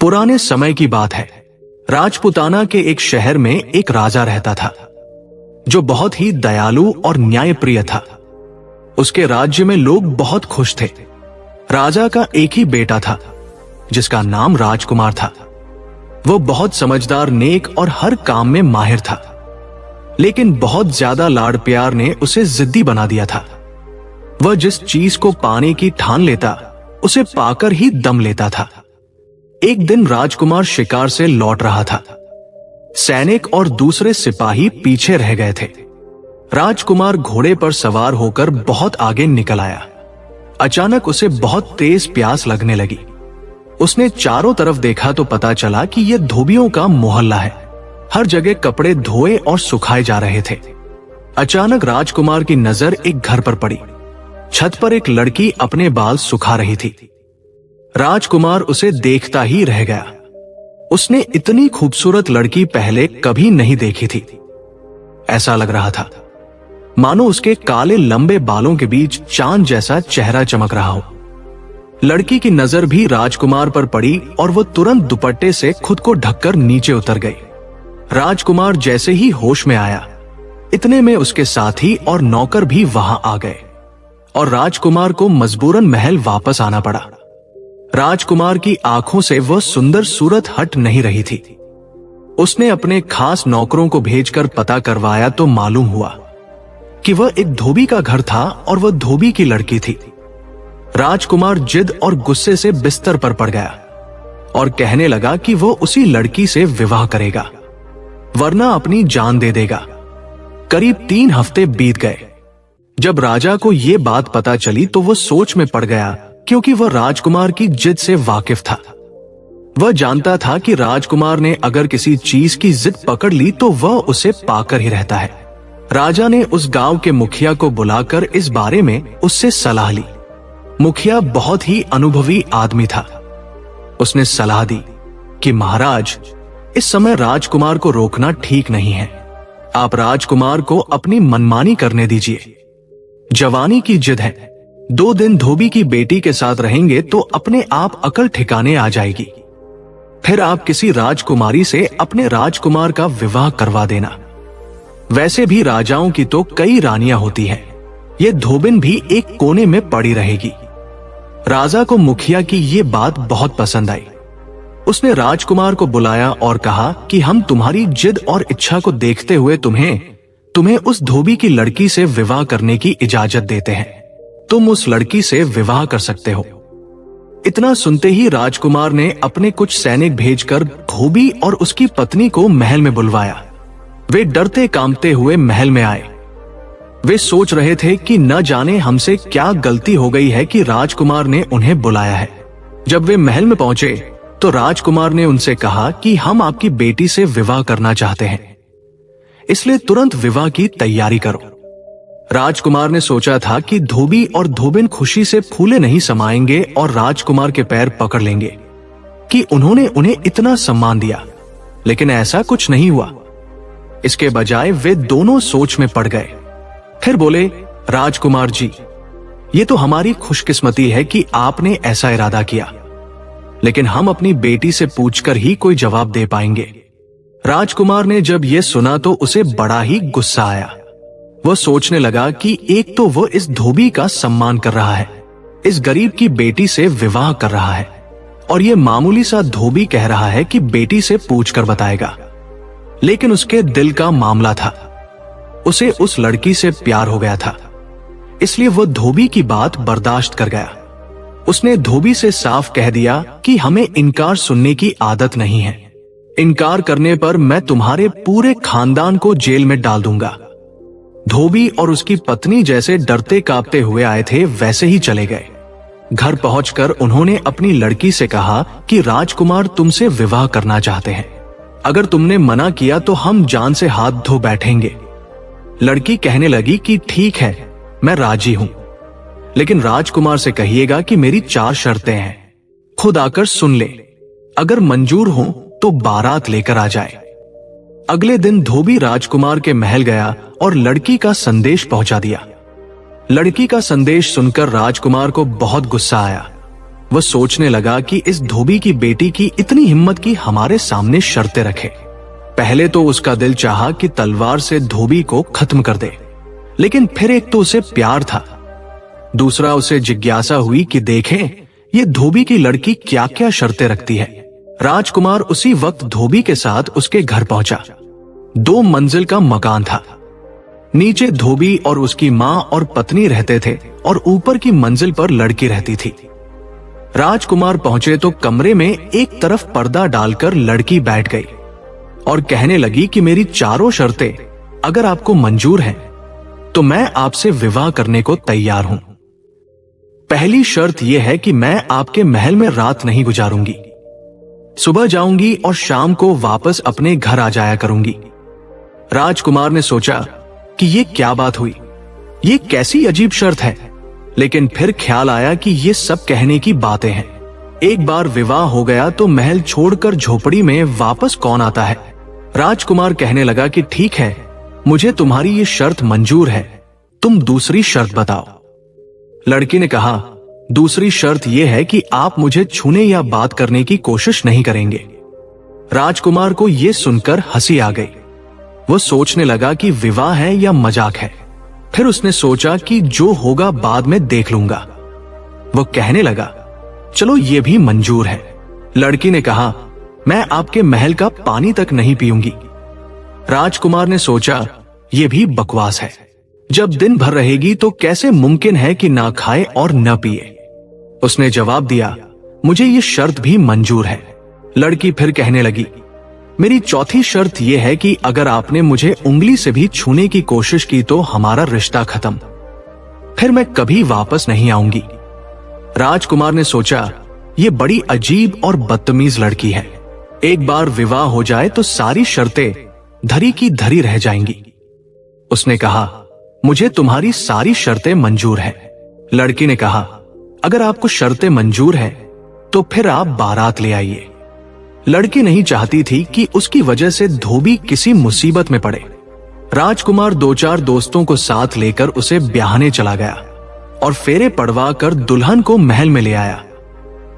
पुराने समय की बात है। राजपुताना के एक शहर में एक राजा रहता था जो बहुत ही दयालु और न्यायप्रिय था। उसके राज्य में लोग बहुत खुश थे। राजा का एक ही बेटा था जिसका नाम राजकुमार था। वो बहुत समझदार, नेक और हर काम में माहिर था, लेकिन बहुत ज्यादा लाड़ प्यार ने उसे जिद्दी बना दिया था। वह जिस चीज को पाने की ठान लेता उसे पाकर ही दम लेता था। एक दिन राजकुमार शिकार से लौट रहा था। सैनिक और दूसरे सिपाही पीछे रह गए थे। राजकुमार घोड़े पर सवार होकर बहुत आगे निकल आया। अचानक उसे बहुत तेज प्यास लगने लगी। उसने चारों तरफ देखा तो पता चला कि यह धोबियों का मोहल्ला है। हर जगह कपड़े धोए और सुखाए जा रहे थे। अचानक राजकुमार की नजर एक घर पर पड़ी। छत पर एक लड़की अपने बाल सुखा रही थी। राजकुमार उसे देखता ही रह गया। उसने इतनी खूबसूरत लड़की पहले कभी नहीं देखी थी। ऐसा लग रहा था मानो उसके काले लंबे बालों के बीच चांद जैसा चेहरा चमक रहा हो। लड़की की नजर भी राजकुमार पर पड़ी और वो तुरंत दुपट्टे से खुद को ढककर नीचे उतर गई। राजकुमार जैसे ही होश में आया, इतने में उसके साथी और नौकर भी वहां आ गए और राजकुमार को मजबूरन महल वापस आना पड़ा। राजकुमार की आंखों से वह सुंदर सूरत हट नहीं रही थी। उसने अपने खास नौकरों को भेजकर पता करवाया तो मालूम हुआ कि वह एक धोबी का घर था और वह धोबी की लड़की थी। राजकुमार जिद और गुस्से से बिस्तर पर पड़ गया और कहने लगा कि वह उसी लड़की से विवाह करेगा, वरना अपनी जान दे देगा। करीब 3 हफ्ते बीत गए। जब राजा को यह बात पता चली तो वह सोच में पड़ गया, क्योंकि वह राजकुमार की जिद से वाकिफ था। वह जानता था कि राजकुमार ने अगर किसी चीज की जिद पकड़ ली तो वह उसे पाकर ही रहता है। राजा ने उस गांव के मुखिया को बुलाकर इस बारे में उससे सलाह ली। मुखिया बहुत ही अनुभवी आदमी था। उसने सलाह दी कि महाराज, इस समय राजकुमार को रोकना ठीक नहीं है। आप राजकुमार को अपनी मनमानी करने दीजिए। जवानी की जिद है। 2 दिन धोबी की बेटी के साथ रहेंगे तो अपने आप अकल ठिकाने आ जाएगी। फिर आप किसी राजकुमारी से अपने राजकुमार का विवाह करवा देना। वैसे भी राजाओं की तो कई रानियां होती हैं। ये धोबिन भी एक कोने में पड़ी रहेगी। राजा को मुखिया की ये बात बहुत पसंद आई। उसने राजकुमार को बुलाया और कहा कि हम तुम्हारी जिद और इच्छा को देखते हुए तुम्हें उस धोबी की लड़की से विवाह करने की इजाजत देते हैं। तुम उस लड़की से विवाह कर सकते हो। इतना सुनते ही राजकुमार ने अपने कुछ सैनिक भेजकर धोबी और उसकी पत्नी को महल में बुलवाया। वे डरते कांपते हुए महल में आए। वे सोच रहे थे कि न जाने हमसे क्या गलती हो गई है कि राजकुमार ने उन्हें बुलाया है। जब वे महल में पहुंचे तो राजकुमार ने उनसे कहा कि हम आपकी बेटी से विवाह करना चाहते हैं, इसलिए तुरंत विवाह की तैयारी करो। राजकुमार ने सोचा था कि धोबी और धोबिन खुशी से फूले नहीं समाएंगे और राजकुमार के पैर पकड़ लेंगे कि उन्होंने उन्हें इतना सम्मान दिया, लेकिन ऐसा कुछ नहीं हुआ। इसके बजाय वे दोनों सोच में पड़ गए। फिर बोले, राजकुमार जी, ये तो हमारी खुशकिस्मती है कि आपने ऐसा इरादा किया, लेकिन हम अपनी बेटी से पूछकर ही कोई जवाब दे पाएंगे। राजकुमार ने जब यह सुना तो उसे बड़ा ही गुस्सा आया। वह सोचने लगा कि एक तो वह इस धोबी का सम्मान कर रहा है, इस गरीब की बेटी से विवाह कर रहा है, और यह मामूली सा धोबी कह रहा है कि बेटी से पूछकर बताएगा। लेकिन उसके दिल का मामला था। उसे उस लड़की से प्यार हो गया था, इसलिए वह धोबी की बात बर्दाश्त कर गया। उसने धोबी से साफ कह दिया कि हमें इनकार सुनने की आदत नहीं है। इनकार करने पर मैं तुम्हारे पूरे खानदान को जेल में डाल दूंगा। धोबी और उसकी पत्नी जैसे डरते कांपते हुए आए थे वैसे ही चले गए। घर पहुंचकर उन्होंने अपनी लड़की से कहा कि राजकुमार तुमसे विवाह करना चाहते हैं। अगर तुमने मना किया तो हम जान से हाथ धो बैठेंगे। लड़की कहने लगी कि ठीक है, मैं राजी हूं, लेकिन राजकुमार से कहिएगा कि मेरी 4 शर्तें हैं। खुद आकर सुन ले। अगर मंजूर हो तो बारात लेकर आ जाए। अगले दिन धोबी राजकुमार के महल गया और लड़की का संदेश पहुंचा दिया। लड़की का संदेश सुनकर राजकुमार को बहुत गुस्सा आया। वह सोचने लगा कि इस धोबी की बेटी की इतनी हिम्मत की हमारे सामने शर्तें रखे। पहले तो उसका दिल चाहा कि तलवार से धोबी को खत्म कर दे, लेकिन फिर एक तो उसे प्यार था, दूसरा उसे जिज्ञासा हुई कि देखें ये धोबी की लड़की क्या क्या शर्तें रखती है। राजकुमार उसी वक्त धोबी के साथ उसके घर पहुंचा। 2 मंजिल का मकान था। नीचे धोबी और उसकी मां और पत्नी रहते थे और ऊपर की मंजिल पर लड़की रहती थी। राजकुमार पहुंचे तो कमरे में एक तरफ पर्दा डालकर लड़की बैठ गई और कहने लगी कि मेरी चारों शर्तें अगर आपको मंजूर हैं तो मैं आपसे विवाह करने को तैयार हूं। पहली शर्त यह है कि मैं आपके महल में रात नहीं गुजारूंगी, सुबह जाऊंगी और शाम को वापस अपने घर आ जाया करूंगी। राजकुमार ने सोचा कि ये क्या बात हुई, ये कैसी अजीब शर्त है, लेकिन फिर ख्याल आया कि ये सब कहने की बातें हैं। एक बार विवाह हो गया तो महल छोड़कर झोपड़ी में वापस कौन आता है। राजकुमार कहने लगा कि ठीक है, मुझे तुम्हारी ये शर्त मंजूर है, तुम दूसरी शर्त बताओ। लड़की ने कहा, दूसरी शर्त यह है कि आप मुझे छूने या बात करने की कोशिश नहीं करेंगे। राजकुमार को यह सुनकर हंसी आ गई। वो सोचने लगा कि विवाह है या मजाक है। फिर उसने सोचा कि जो होगा बाद में देख लूंगा। वो कहने लगा, चलो ये भी मंजूर है। लड़की ने कहा, मैं आपके महल का पानी तक नहीं पीऊंगी। राजकुमार ने सोचा ये भी बकवास है, जब दिन भर रहेगी तो कैसे मुमकिन है कि ना खाए और न पिए। उसने जवाब दिया, मुझे ये शर्त भी मंजूर है। लड़की फिर कहने लगी, मेरी चौथी शर्त यह है कि अगर आपने मुझे उंगली से भी छूने की कोशिश की तो हमारा रिश्ता खत्म, फिर मैं कभी वापस नहीं आऊंगी। राजकुमार ने सोचा ये बड़ी अजीब और बदतमीज लड़की है, एक बार विवाह हो जाए तो सारी शर्तें धरी की धरी रह जाएंगी। उसने कहा, मुझे तुम्हारी सारी शर्तें मंजूर है। लड़की ने कहा, अगर आपको शर्तें मंजूर हैं तो फिर आप बारात ले आइए। लड़की नहीं चाहती थी कि उसकी वजह से धोबी किसी मुसीबत में पड़े। राजकुमार 2-4 दोस्तों को साथ लेकर उसे ब्याहने चला गया और फेरे पड़वा कर दुल्हन को महल में ले आया।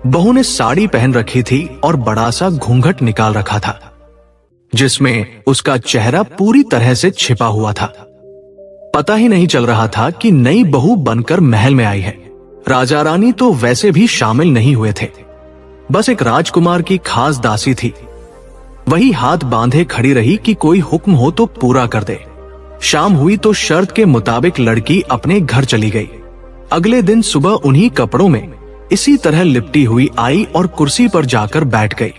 बहू ने साड़ी पहन रखी थी और बड़ा सा घूंघट निकाल रखा था, जिसमें उसका चेहरा पूरी तरह से छिपा हुआ था। पता ही नहीं चल रहा था कि नई बहू बनकर महल में आई है। राजा रानी तो वैसे भी शामिल नहीं हुए थे, बस एक राजकुमार की खास दासी थी। वही हाथ बांधे खड़ी रही कि कोई हुक्म हो तो पूरा कर दे। शाम हुई तो शर्त के मुताबिक लड़की अपने घर चली गई। अगले दिन सुबह उन्हीं कपड़ों में इसी तरह लिपटी हुई आई और कुर्सी पर जाकर बैठ गई।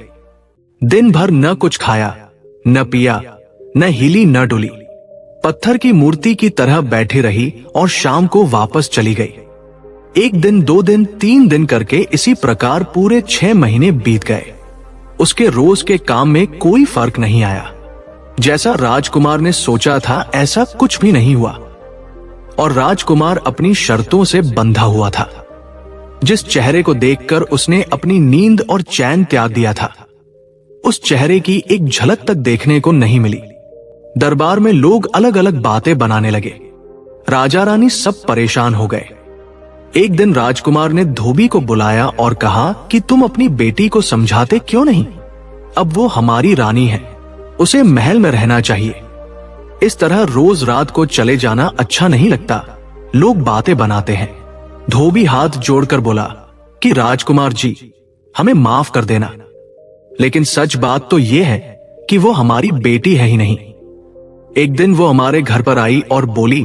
दिन भर न कुछ खाया, न पिया, न हिली न डुली, पत्थर की मूर्ति की तरह बैठी रही और शाम को वापस चली गई। 1 दिन, 2 दिन, 3 दिन करके इसी प्रकार पूरे 6 महीने बीत गए। उसके रोज के काम में कोई फर्क नहीं आया। जैसा राजकुमार ने सोचा था ऐसा कुछ भी नहीं हुआ और राजकुमार अपनी शर्तों से बंधा हुआ था। जिस चेहरे को देखकर उसने अपनी नींद और चैन त्याग दिया था, उस चेहरे की एक झलक तक देखने को नहीं मिली। दरबार में लोग अलग अलग बातें बनाने लगे। राजा रानी सब परेशान हो गए। एक दिन राजकुमार ने धोबी को बुलाया और कहा कि तुम अपनी बेटी को समझाते क्यों नहीं? अब वो हमारी रानी है, उसे महल में रहना चाहिए। इस तरह रोज रात को चले जाना अच्छा नहीं लगता, लोग बातें बनाते हैं। धोबी हाथ जोड़कर बोला कि राजकुमार जी, हमें माफ कर देना, लेकिन सच बात तो यह है कि वो हमारी बेटी है ही नहीं। एक दिन वो हमारे घर पर आई और बोली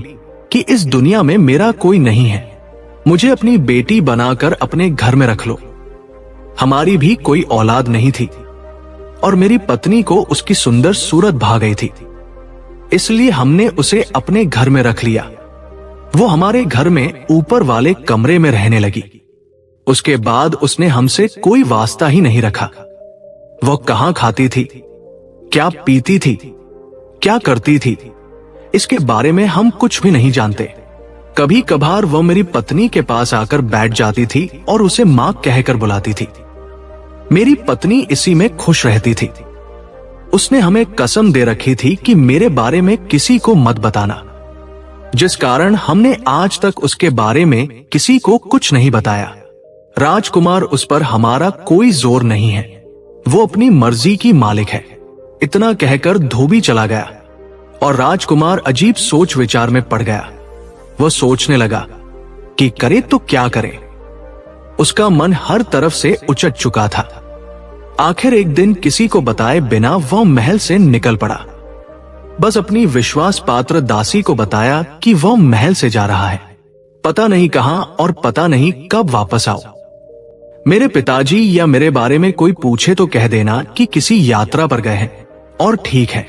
कि इस दुनिया में मेरा कोई नहीं है, मुझे अपनी बेटी बनाकर अपने घर में रख लो। हमारी भी कोई औलाद नहीं थी और मेरी पत्नी को उसकी सुंदर सूरत भा गई थी, इसलिए हमने उसे अपने घर में रख लिया। वो हमारे घर में ऊपर वाले कमरे में रहने लगी। उसके बाद उसने हमसे कोई वास्ता ही नहीं रखा। वो कहां खाती थी, क्या पीती थी, क्या करती थी, इसके बारे में हम कुछ भी नहीं जानते। कभी कभार वह मेरी पत्नी के पास आकर बैठ जाती थी और उसे मां कहकर बुलाती थी। मेरी पत्नी इसी में खुश रहती थी। उसने हमें कसम दे रखी थी कि मेरे बारे में किसी को मत बताना, जिस कारण हमने आज तक उसके बारे में किसी को कुछ नहीं बताया। राजकुमार, उस पर हमारा कोई जोर नहीं है, वो अपनी मर्जी की मालिक है। इतना कहकर धोबी चला गया और राजकुमार अजीब सोच विचार में पड़ गया। वो सोचने लगा कि करे तो क्या करे। उसका मन हर तरफ से उचट चुका था। आखिर एक दिन किसी को बताए बिना वह महल से निकल पड़ा। बस अपनी विश्वास पात्र दासी को बताया कि वह महल से जा रहा है, पता नहीं कहां और पता नहीं कब वापस आओ। मेरे पिताजी या मेरे बारे में कोई पूछे तो कह देना कि किसी यात्रा पर गए हैं और ठीक है।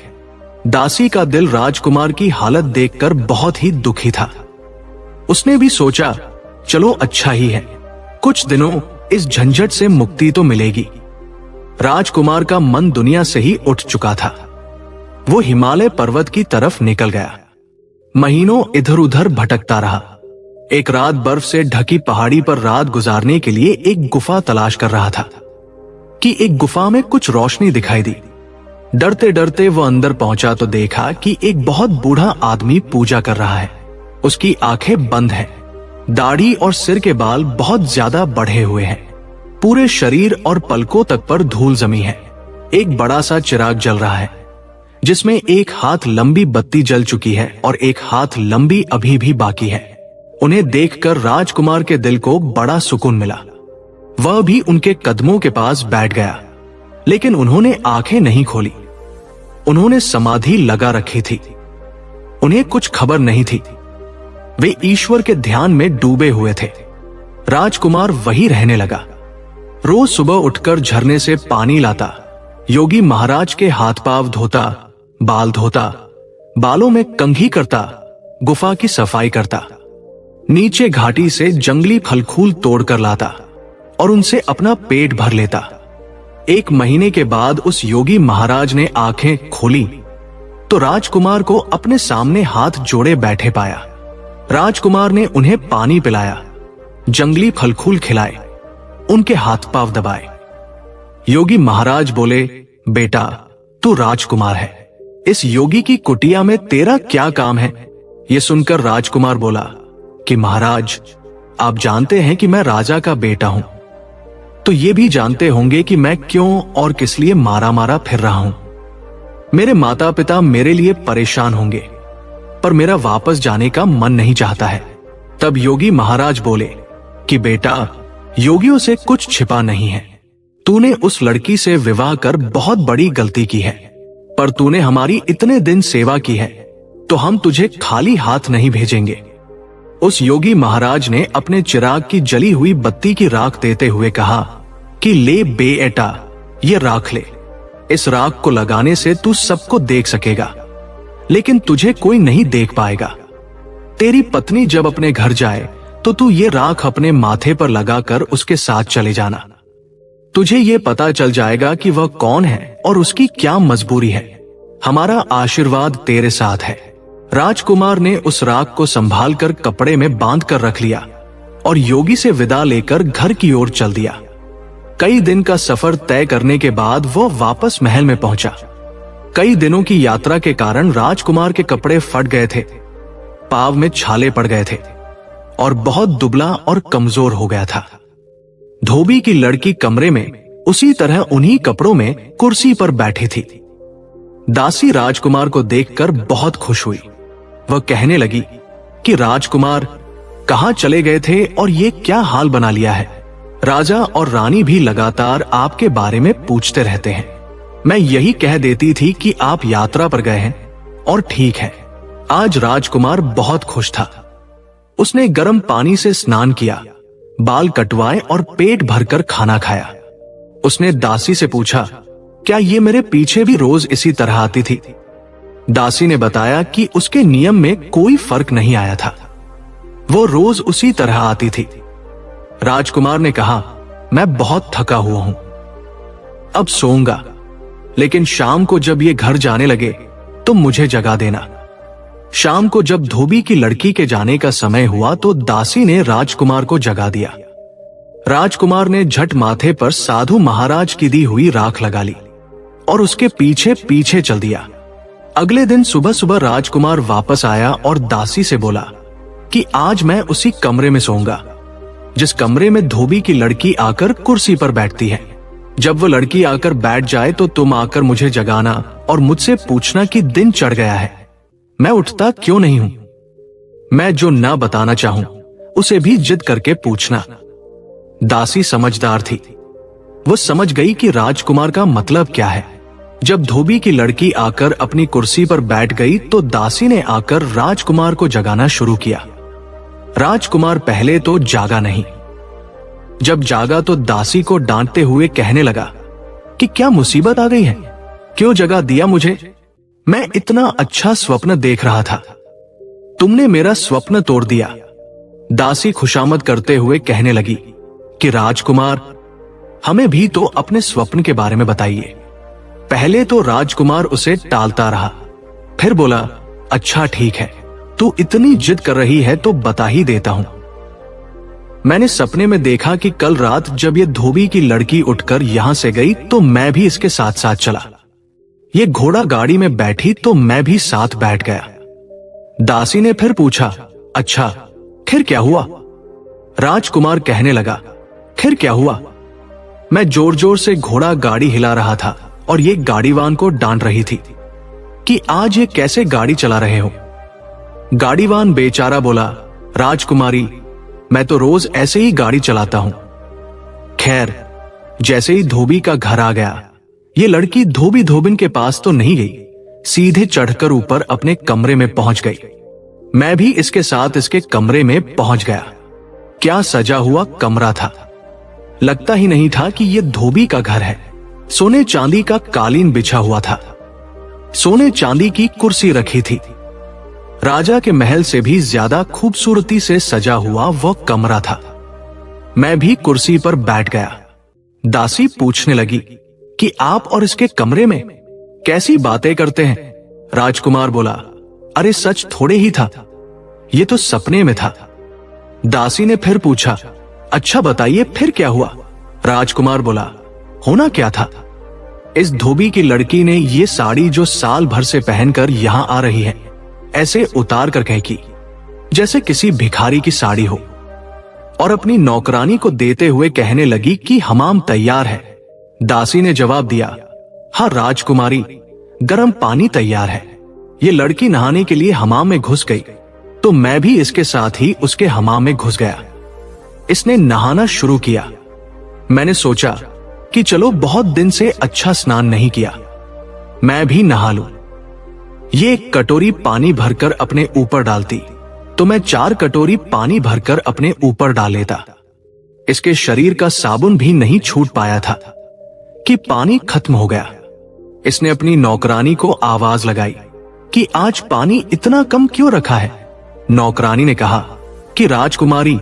दासी का दिल राजकुमार की हालत देखकर बहुत ही दुखी था। उसने भी सोचा, चलो अच्छा ही है, कुछ दिनों इस झंझट से मुक्ति तो मिलेगी। राजकुमार का मन दुनिया से ही उठ चुका था। वो हिमालय पर्वत की तरफ निकल गया। महीनों इधर उधर भटकता रहा। एक रात बर्फ से ढकी पहाड़ी पर रात गुजारने के लिए एक गुफा तलाश कर रहा था कि एक गुफा में कुछ रोशनी दिखाई दी। डरते डरते वो अंदर पहुंचा तो देखा कि एक बहुत बूढ़ा आदमी पूजा कर रहा है। उसकी आंखें बंद हैं, दाढ़ी और सिर के बाल बहुत ज्यादा बढ़े हुए हैं। पूरे शरीर और पलकों तक पर धूल जमी है। एक बड़ा सा चिराग जल रहा है जिसमें एक हाथ लंबी बत्ती जल चुकी है और एक हाथ लंबी अभी भी बाकी है। उन्हें देखकर राजकुमार के दिल को बड़ा सुकून मिला। वह भी उनके कदमों के पास बैठ गया, लेकिन उन्होंने आंखें नहीं खोली। उन्होंने समाधि लगा रखी थी। उन्हें कुछ खबर नहीं थी। वे ईश्वर के ध्यान में डूबे हुए थे। राजकुमार वही रहने लगा। रोज सुबह उठकर झरने से पानी लाता, योगी महाराज के हाथ पांव धोता, बाल धोता, बालों में कंघी करता, गुफा की सफाई करता, नीचे घाटी से जंगली फल फूल तोड़कर लाता और उनसे अपना पेट भर लेता। एक महीने के बाद उस योगी महाराज ने आंखें खोली तो राजकुमार को अपने सामने हाथ जोड़े बैठे पाया। राजकुमार ने उन्हें पानी पिलाया, जंगली फल फूल खिलाए, उनके हाथ पांव दबाए। योगी महाराज बोले, बेटा तू राजकुमार है, इस योगी की कुटिया में तेरा क्या काम है? ये सुनकर राजकुमार बोला कि महाराज, आप जानते हैं कि मैं राजा का बेटा हूं, तो ये भी जानते होंगे कि मैं क्यों और किस लिए मारा मारा फिर रहा हूं। मेरे माता पिता मेरे लिए परेशान होंगे, पर मेरा वापस जाने का मन नहीं चाहता है। तब योगी महाराज बोले कि बेटा, योगियों से कुछ छिपा नहीं है। तूने उस लड़की से विवाह कर बहुत बड़ी गलती की है, पर तूने हमारी इतने दिन सेवा की है तो हम तुझे खाली हाथ नहीं भेजेंगे। उस योगी महाराज ने अपने चिराग की जली हुई बत्ती की राख देते हुए कहा कि ले बेटा, ये राख ले। इस राख को लगाने से तू सबको देख सकेगा, लेकिन तुझे कोई नहीं देख पाएगा। तेरी पत्नी जब अपने घर जाए तो तू ये राख अपने माथे पर लगाकर उसके साथ चले जाना। तुझे ये पता चल जाएगा कि वह कौन है और उसकी क्या मजबूरी है। हमारा आशीर्वाद तेरे साथ है। राजकुमार ने उस राख को संभाल कर कपड़े में बांध कर रख लिया और योगी से विदा लेकर घर की ओर चल दिया। कई दिन का सफर तय करने के बाद वो वापस महल में पहुंचा। कई दिनों की यात्रा के कारण राजकुमार के कपड़े फट गए थे, पांव में छाले पड़ गए थे और बहुत दुबला और कमजोर हो गया था। धोबी की लड़की कमरे में उसी तरह उन्हीं कपड़ों में कुर्सी पर बैठी थी। दासी राजकुमार को देखकर बहुत खुश हुई। वह कहने लगी कि राजकुमार, कहां चले गए थे और ये क्या हाल बना लिया है? राजा और रानी भी लगातार आपके बारे में पूछते रहते हैं। मैं यही कह देती थी कि आप यात्रा पर गए हैं और ठीक है। आज राजकुमार बहुत खुश था। उसने गर्म पानी से स्नान किया, बाल कटवाए और पेट भरकर खाना खाया। उसने दासी से पूछा, क्या ये मेरे पीछे भी रोज इसी तरह आती थी? दासी ने बताया कि उसके नियम में कोई फर्क नहीं आया था, वो रोज उसी तरह आती थी। राजकुमार ने कहा, मैं बहुत थका हुआ हूं, अब सोऊंगा, लेकिन शाम को जब ये घर जाने लगे तो मुझे जगा देना। शाम को जब धोबी की लड़की के जाने का समय हुआ तो दासी ने राजकुमार को जगा दिया। राजकुमार ने झट माथे पर साधु महाराज की दी हुई राख लगा ली और उसके पीछे पीछे चल दिया। अगले दिन सुबह सुबह राजकुमार वापस आया और दासी से बोला कि आज मैं उसी कमरे में सोऊंगा जिस कमरे में धोबी की लड़की आकर कुर्सी पर बैठती है। जब वो लड़की आकर बैठ जाए तो तुम आकर मुझे जगाना और मुझसे पूछना कि दिन चढ़ गया है। मैं उठता क्यों नहीं हूं। मैं जो ना बताना चाहूं उसे भी जिद करके पूछना। दासी समझदार थी। वो समझ गई कि राजकुमार का मतलब क्या है। जब धोबी की लड़की आकर अपनी कुर्सी पर बैठ गई तो दासी ने आकर राजकुमार को जगाना शुरू किया। राजकुमार पहले तो जागा नहीं। जब जागा तो दासी को डांटते हुए कहने लगा कि क्या मुसीबत आ गई है, क्यों जगा दिया मुझे? मैं इतना अच्छा स्वप्न देख रहा था, तुमने मेरा स्वप्न तोड़ दिया। दासी खुशामद करते हुए कहने लगी कि राजकुमार, हमें भी तो अपने स्वप्न के बारे में बताइए। पहले तो राजकुमार उसे टालता रहा, फिर बोला, अच्छा ठीक है, तू इतनी जिद कर रही है तो बता ही देता हूं। मैंने सपने में देखा कि कल रात जब ये धोबी की लड़की उठकर यहां से गई तो मैं भी इसके साथ साथ चला। ये घोड़ा गाड़ी में बैठी तो मैं भी साथ बैठ गया। दासी ने फिर पूछा, अच्छा फिर क्या हुआ? राजकुमार कहने लगा, फिर क्या हुआ? मैं जोर जोर से घोड़ा गाड़ी हिला रहा था और ये गाड़ीवान को डांट रही थी कि आज ये कैसे गाड़ी चला रहे हो। गाड़ीवान बेचारा बोला, राजकुमारी, मैं तो रोज ऐसे ही गाड़ी चलाता हूं। खैर, जैसे ही धोबी का घर आ गया, ये लड़की धोबी धोबिन के पास तो नहीं गई, सीधे चढ़कर ऊपर अपने कमरे में पहुंच गई। मैं भी इसके साथ इसके कमरे में पहुंच गया। क्या सजा हुआ कमरा था! लगता ही नहीं था कि यह धोबी का घर है। सोने चांदी का कालीन बिछा हुआ था, सोने चांदी की कुर्सी रखी थी। राजा के महल से भी ज्यादा खूबसूरती से सजा हुआ वह कमरा था। मैं भी कुर्सी पर बैठ गया। दासी पूछने लगी कि आप और इसके कमरे में कैसी बातें करते हैं? राजकुमार बोला, अरे सच थोड़े ही था, ये तो सपने में था। दासी ने फिर पूछा, अच्छा बताइए फिर क्या हुआ? राजकुमार बोला, होना क्या था? इस धोबी की लड़की ने ये साड़ी जो साल भर से पहनकर यहां आ रही है, ऐसे उतार कर फेंकी जैसे किसी भिखारी की साड़ी हो, और अपनी नौकरानी को देते हुए कहने लगी कि हमाम तैयार है। दासी ने जवाब दिया, हाँ राजकुमारी, गर्म पानी तैयार है। ये लड़की नहाने के लिए हमाम में घुस गई तो मैं भी इसके साथ ही उसके हमाम में घुस गया। इसने नहाना शुरू किया। मैंने सोचा कि चलो बहुत दिन से अच्छा स्नान नहीं किया, मैं भी नहा लूं। ये एक कटोरी पानी भरकर अपने ऊपर डालती तो मैं 4 कटोरी पानी भरकर अपने ऊपर डाल लेता। इसके शरीर का साबुन भी नहीं छूट पाया था कि पानी खत्म हो गया। इसने अपनी नौकरानी को आवाज लगाई कि आज पानी इतना कम क्यों रखा है? नौकरानी ने कहा कि राजकुमारी,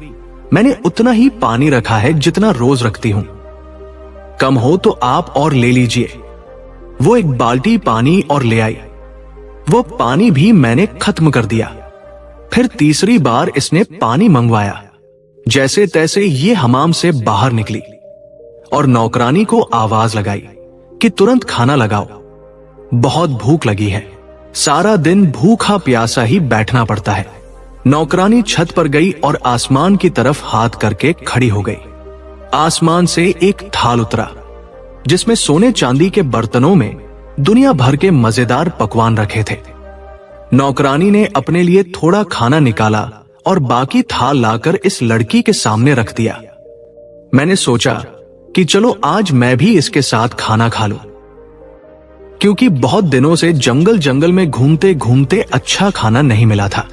मैंने उतना ही पानी रखा है जितना रोज रखती हूं, कम हो तो आप और ले लीजिए। वो एक बाल्टी पानी और ले आई। वो पानी भी मैंने खत्म कर दिया। फिर तीसरी बार इसने पानी मंगवाया। जैसे तैसे ये हमाम से बाहर निकली और नौकरानी को आवाज लगाई कि तुरंत खाना लगाओ, बहुत भूख लगी है। सारा दिन भूखा प्यासा ही बैठना पड़ता है। नौकरानी छत पर गई और आसमान की तरफ हाथ करके खड़ी हो गई। आसमान से एक थाल उतरा जिसमें सोने चांदी के बर्तनों में दुनिया भर के मजेदार पकवान रखे थे। नौकरानी ने अपने लिए थोड़ा खाना निकाला और बाकी थाल लाकर इस लड़की के सामने रख दिया। मैंने सोचा कि चलो आज मैं भी इसके साथ खाना खा लूं, क्योंकि बहुत दिनों से जंगल जंगल में घूमते घूमते अच्छा खाना नहीं मिला था।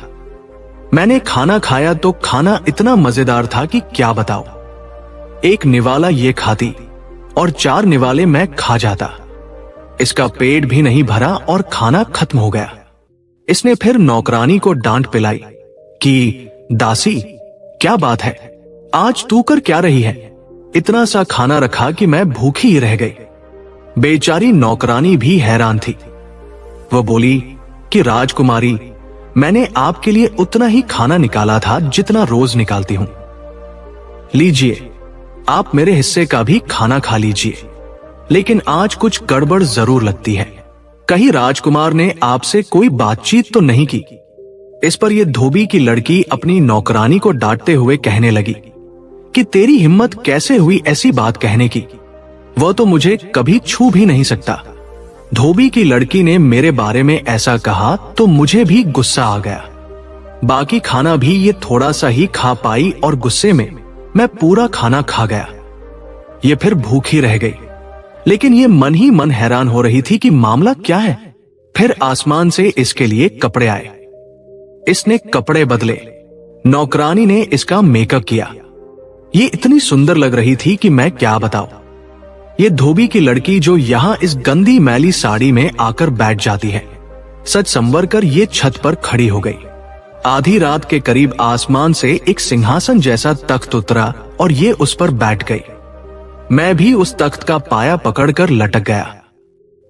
मैंने खाना खाया तो खाना इतना मजेदार था कि क्या बताओ। 1 निवाला ये खाती और 4 निवाले मैं खा जाता। इसका पेट भी नहीं भरा और खाना खत्म हो गया। इसने फिर नौकरानी को डांट पिलाई कि दासी, क्या बात है, आज तू कर क्या रही है? इतना सा खाना रखा कि मैं भूखी ही रह गई। बेचारी नौकरानी भी हैरान थी। वो बोली कि राजकुमारी, मैंने आपके लिए उतना ही खाना निकाला था जितना रोज निकालती हूं। लीजिए, आप मेरे हिस्से का भी खाना खा लीजिए, लेकिन आज कुछ गड़बड़ जरूर लगती है। कहीं राजकुमार ने आपसे कोई बातचीत तो नहीं की? इस पर यह धोबी की लड़की अपनी नौकरानी को डांटते हुए कहने लगी कि तेरी हिम्मत कैसे हुई ऐसी बात कहने की, वह तो मुझे कभी छू भी नहीं सकता। धोबी की लड़की ने मेरे बारे में ऐसा कहा तो मुझे भी गुस्सा आ गया। बाकी खाना भी ये थोड़ा सा ही खा पाई और गुस्से में मैं पूरा खाना खा गया। ये फिर भूखी रह गई, लेकिन ये मन ही मन हैरान हो रही थी कि मामला क्या है। फिर आसमान से इसके लिए कपड़े आए। इसने कपड़े बदले, नौकरानी ने इसका मेकअप किया। ये इतनी सुंदर लग रही थी कि मैं क्या बताऊं। ये धोबी की लड़की जो यहां इस गंदी मैली साड़ी में आकर बैठ जाती है, सच संवर कर ये छत पर खड़ी हो गई। आधी रात के करीब आसमान से एक सिंहासन जैसा तख्त उतरा और ये उस पर बैठ गई। मैं भी उस तख्त का पाया पकड़कर लटक गया।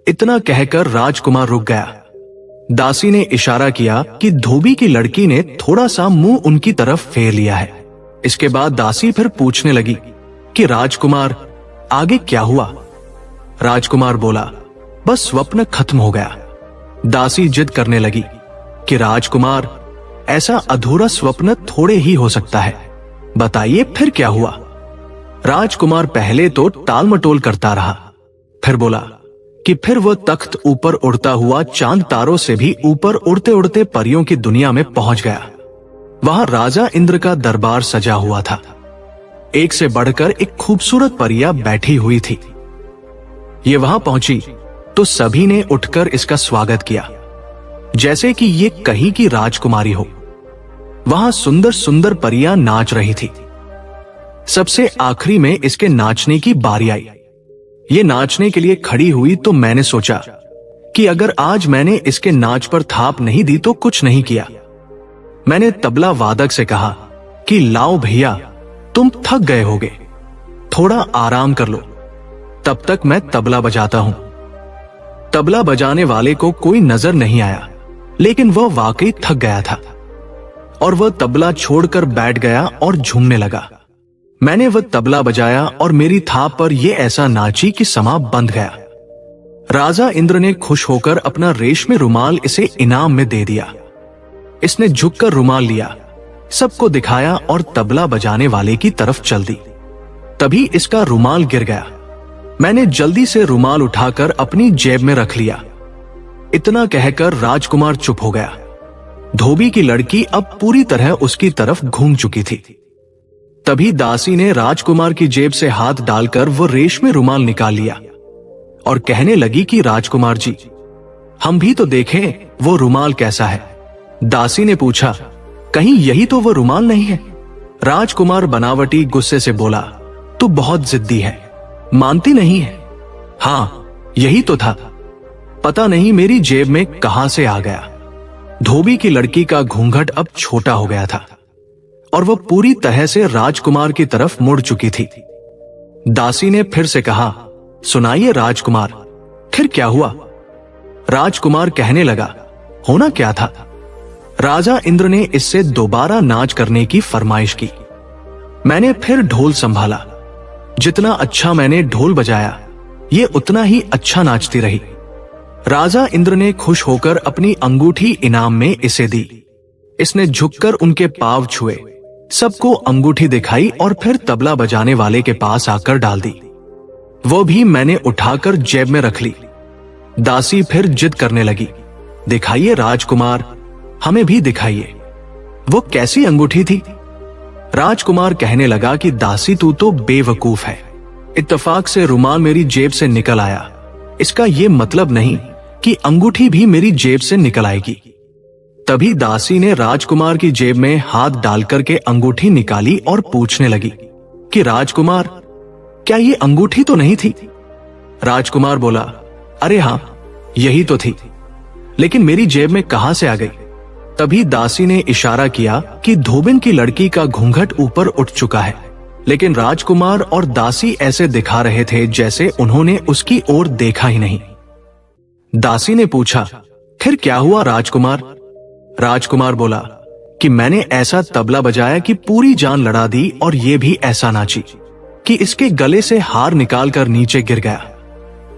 इतना कहकर राजकुमार रुक गया। दासी ने इशारा किया कि धोबी की लड़की ने थोड़ा सा मुंह उनकी तरफ फेर लिया है। इसके बाद दासी फिर पूछने लगी कि राजकुमार आगे क्या हुआ। राजकुमार बोला, बस स्वप्न खत्म हो गया। दासी जिद करने लगी कि राजकुमार, ऐसा अधूरा स्वप्न थोड़े ही हो सकता है, बताइए फिर क्या हुआ। राजकुमार पहले तो टाल मटोल करता रहा, फिर बोला कि फिर वह तख्त ऊपर उड़ता हुआ चांद तारों से भी ऊपर उड़ते उड़ते परियों की दुनिया में पहुंच गया। वहां राजा इंद्र का दरबार सजा हुआ था। एक से बढ़कर एक खूबसूरत परिया बैठी हुई थी। ये वहां पहुंची तो सभी ने उठकर इसका स्वागत किया, जैसे कि ये कहीं की राजकुमारी हो। वहां सुंदर सुंदर परियां नाच रही थी। सबसे आखिरी में इसके नाचने की बारी आई। ये नाचने के लिए खड़ी हुई तो मैंने सोचा कि अगर आज मैंने इसके नाच पर थाप नहीं दी तो कुछ नहीं किया। मैंने तबला वादक से कहा कि लाओ भैया, तुम थक गए होगे, थोड़ा आराम कर लो, तब तक मैं तबला बजाता हूं। तबला बजाने वाले को कोई नजर नहीं आया, लेकिन वह वाकई थक गया था और वह तबला छोड़कर बैठ गया और झूमने लगा। मैंने वह तबला बजाया और मेरी थाप पर यह ऐसा नाची कि समा बंध गया। राजा इंद्र ने खुश होकर अपना रेशमी रुमाल इसे इनाम में दे दिया। इसने झुककर रुमाल लिया, सबको दिखाया और तबला बजाने वाले की तरफ चल दी। तभी इसका रुमाल गिर गया। मैंने जल्दी से रुमाल उठाकर अपनी जेब में रख लिया। इतना कहकर राजकुमार चुप हो गया। धोबी की लड़की अब पूरी तरह उसकी तरफ घूम चुकी थी। तभी दासी ने राजकुमार की जेब से हाथ डालकर वो रेशमी रुमाल निकाल लिया और कहने लगी कि राजकुमार जी, हम भी तो देखें वो रुमाल कैसा है। दासी ने पूछा, कहीं यही तो वो रुमाल नहीं है। राजकुमार बनावटी गुस्से से बोला, तू बहुत जिद्दी है, मानती नहीं है। हाँ, यही तो था, पता नहीं मेरी जेब में कहां से आ गया। धोबी की लड़की का घूंघट अब छोटा हो गया था और वह पूरी तरह से राजकुमार की तरफ मुड़ चुकी थी। दासी ने फिर से कहा, सुनाइए राजकुमार, फिर क्या हुआ। राजकुमार कहने लगा, होना क्या था। राजा इंद्र ने इससे दोबारा नाच करने की फरमाइश की। मैंने फिर ढोल संभाला। जितना अच्छा मैंने ढोल बजाया, ये उतना ही अच्छा नाचती रही। राजा इंद्र ने खुश होकर अपनी अंगूठी इनाम में इसे दी। इसने झुककर उनके पांव छुए, सबको अंगूठी दिखाई और फिर तबला बजाने वाले के पास आकर डाल दी। वो भी मैंने उठाकर जेब में रख ली। दासी फिर जिद करने लगी, दिखाइए राजकुमार, हमें भी दिखाइए, वो कैसी अंगूठी थी। राजकुमार कहने लगा कि दासी तू तो बेवकूफ है, इत्तेफाक से रुमाल मेरी जेब से निकल आया, इसका ये मतलब नहीं कि अंगूठी भी मेरी जेब से निकल आएगी। तभी दासी ने राजकुमार की जेब में हाथ डालकर के अंगूठी निकाली और पूछने लगी कि राजकुमार, क्या ये अंगूठी तो नहीं थी। राजकुमार बोला, अरे हां, यही तो थी, लेकिन मेरी जेब में कहां से आ गई। तभी दासी ने इशारा किया कि धोबिन की लड़की का घूंघट ऊपर उठ चुका है, लेकिन राजकुमार और दासी ऐसे दिखा रहे थे जैसे उन्होंने उसकी ओर देखा ही नहीं। दासी ने पूछा, फिर क्या हुआ राजकुमार। राजकुमार बोला कि मैंने ऐसा तबला बजाया कि पूरी जान लड़ा दी और ये भी ऐसा नाची कि इसके गले से हार निकालकर नीचे गिर गया।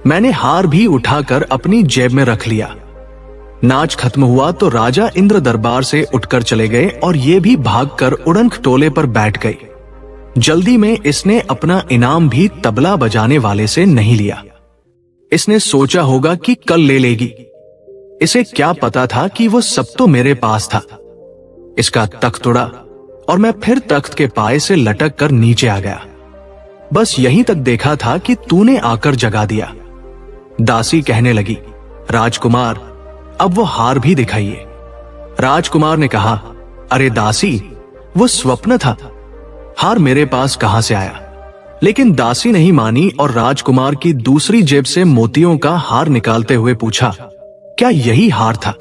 मैंने हार भी उठाकर अपनी जेब में रख लिया। नाच खत्म हुआ तो राजा इंद्र दरबार से उठकर चले गए और ये भी भागकर उड़न खटोले पर बैठ गई। जल्दी में इसने अपना इनाम भी तबला बजाने वाले से नहीं लिया। इसने सोचा होगा कि कल ले लेगी। इसे क्या पता था कि वो सब तो मेरे पास था। इसका तख्त उड़ा और मैं फिर तख्त के पाए से लटक कर नीचे आ गया। बस यहीं तक देखा था कि तूने आकर जगा दिया। दासी कहने लगी, राजकुमार अब वो हार भी दिखाइए। राजकुमार ने कहा, अरे दासी, वो स्वप्न था, हार मेरे पास कहां से आया। लेकिन दासी नहीं मानी और राजकुमार की दूसरी जेब से मोतियों का हार निकालते हुए पूछा, क्या यही हार था?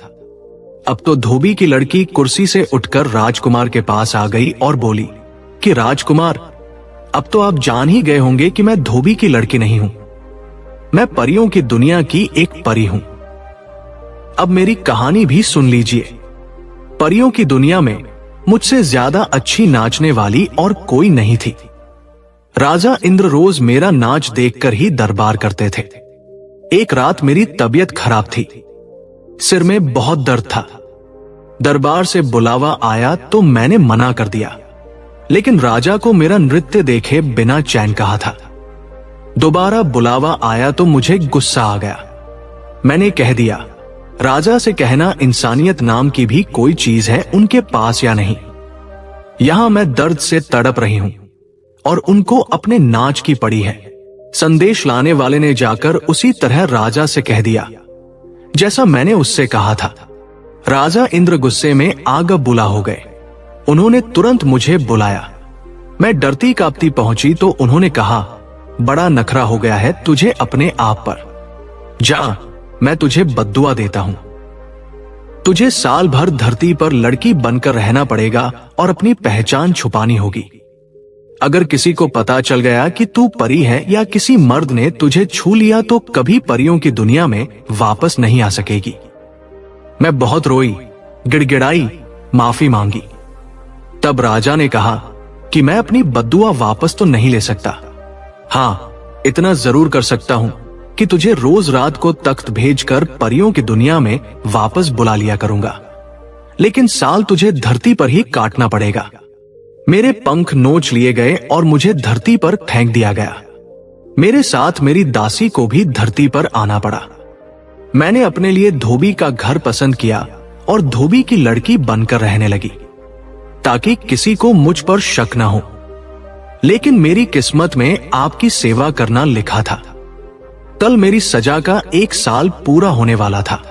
अब तो धोबी की लड़की कुर्सी से उठकर राजकुमार के पास आ गई और बोली कि राजकुमार, अब तो आप जान ही गए होंगे कि मैं धोबी की लड़की नहीं हूं, मैं परियों की दुनिया की एक परी हूं। अब मेरी कहानी भी सुन लीजिए। परियों की दुनिया में मुझसे ज्यादा अच्छी नाचने वाली और कोई नहीं थी। राजा इंद्र रोज मेरा नाच देखकर ही दरबार करते थे। एक रात मेरी तबीयत खराब थी, सिर में बहुत दर्द था। दरबार से बुलावा आया तो मैंने मना कर दिया, लेकिन राजा को मेरा नृत्य देखे बिना चैन कहा था। दोबारा बुलावा आया तो मुझे गुस्सा आ गया। मैंने कह दिया, राजा से कहना इंसानियत नाम की भी कोई चीज है उनके पास या नहीं। यहां मैं दर्द से तड़प रही हूं और उनको अपने नाच की पड़ी है। संदेश लाने वाले ने जाकर उसी तरह राजा से कह दिया जैसा मैंने उससे कहा था। राजा इंद्र गुस्से में आग बुला हो गए। उन्होंने तुरंत मुझे बुलाया। मैं डरती कांपती पहुंची तो उन्होंने कहा, बड़ा नखरा हो गया है तुझे अपने आप पर, जा मैं तुझे बद्दुआ देता हूं। तुझे साल भर धरती पर लड़की बनकर रहना पड़ेगा और अपनी पहचान छुपानी होगी। अगर किसी को पता चल गया कि तू परी है या किसी मर्द ने तुझे छू लिया तो कभी परियों की दुनिया में वापस नहीं आ सकेगी। मैं बहुत रोई, गिड़गिड़ाई, माफी मांगी। तब राजा ने कहा कि मैं अपनी बद्दुआ वापस तो नहीं ले सकता। हां, इतना जरूर कर सकता हूं कि तुझे रोज रात को तख्त भेजकर परियों की दुनिया में वापस बुला लिया करूंगा, लेकिन साल तुझे धरती पर ही काटना पड़ेगा। मेरे पंख नोच लिए गए और मुझे धरती पर फेंक दिया गया। मेरे साथ मेरी दासी को भी धरती पर आना पड़ा। मैंने अपने लिए धोबी का घर पसंद किया और धोबी की लड़की बनकर रहने लगी ताकि किसी को मुझ पर शक न हो। लेकिन मेरी किस्मत में आपकी सेवा करना लिखा था। कल मेरी सजा का 1 साल पूरा होने वाला था।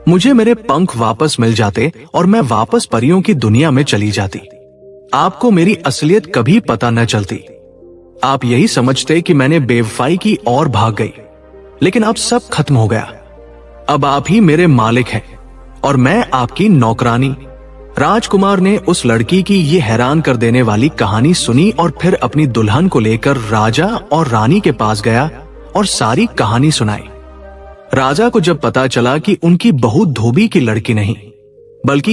मुझे मेरे पंख वापस मिल जाते और मैं वापस परियों की दुनिया में चली जाती। आपको मेरी असलियत कभी पता न चलती। आप यही समझते कि मैंने बेवफाई की और भाग गई, लेकिन अब सब खत्म हो गया। अब आप ही मेरे मालिक हैं और मैं आपकी नौकरानी। राजकुमार ने उस लड़की की ये हैरान कर देने वाली कहानी सुनी और फिर अपनी दुल्हन को लेकर राजा और रानी के पास गया और सारी कहानी सुनाई। राजा को जब पता चला कि उनकी बहू धोबी की लड़की नहीं बल्कि